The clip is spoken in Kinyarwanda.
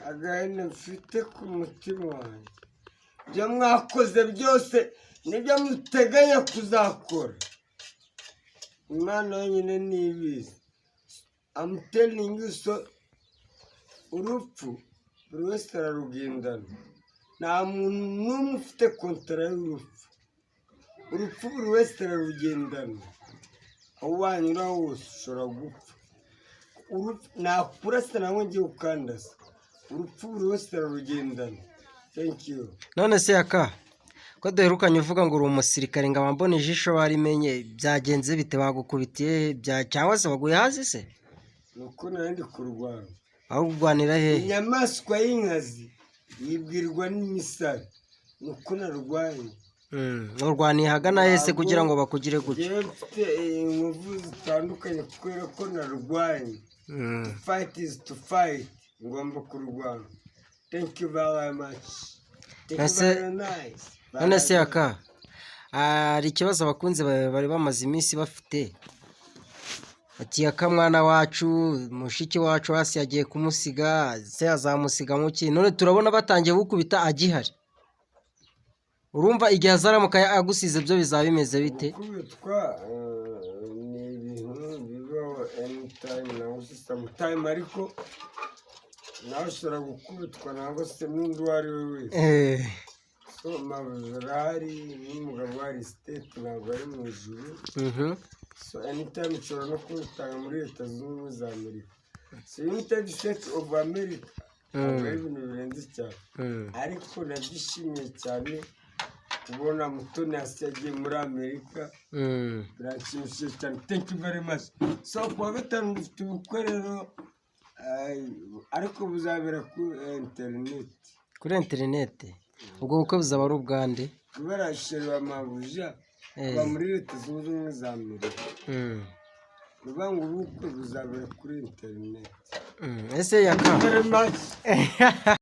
agahinda mfite ku mutima wanjye ibyo mwakoze byose nibyo muteganya kuzakora imana yonyine ntibizi I'm telling you so urupfu buri wese ararugendana nta muntu n'umwe ufite kontara y'urupfu urupfu buri wese ararugendana aho wanyura hose ushobora gupfa nakurasa nawe ngiye ukandasa urupfu buri wese ararugendana. Thank you. None se yaka ko duherukanye uvuga ngo uri umusirikare ngo abambone ijisho barimenye byagenze bite bagukubitiye cyangwa se baguye hasi se nuko nandi kurwana aho kurwanira hehe inyamaswa y'inkazi yibwirwa n'imisari nuko narwanye urwaniye hagana hese kugira ngo bakugire gutya mfite inkovu zitandukanye kubera ko narwanye fight is to fight ngomba kurwana. Thank you very much. None se yaka hari ikibazo abakunzi bari bamaze iminsi bafite ati yaka mwana wacu mushiki wacu hasi yagiye kumusiga se azamusiga mu ki none turabona batangiye gukubita agihari urumva igihe azaramuka agusize byo bizaba bimeze bite kubitwa ni ibintu bibaho anytime nawe sometime ariko nawe ushobora gukubitwa ntabwo se n'undi uwo ari we wese so mabuzarari n'umugabo wari state ntabwo ari mu ijuru so anytime ushobora no kubitanga muri leta zunze ubumwe za amerika so united states of america ntabwo ari ibintu birenze cyane ariko nabyishimiye cyane kubona mutoni hasi yagiye muri amerika biranshimishije cyane. Thank you very much. So kuwa gatanu dufite ubukwe rero ariko buzabera kuri interineti ubwo bukwe buzaba ari ubwande kubera shere mabuja aba muri leta zunze ubumwe za amerika bivuga ngo ubukwe buzabera kuri interineti ese yaka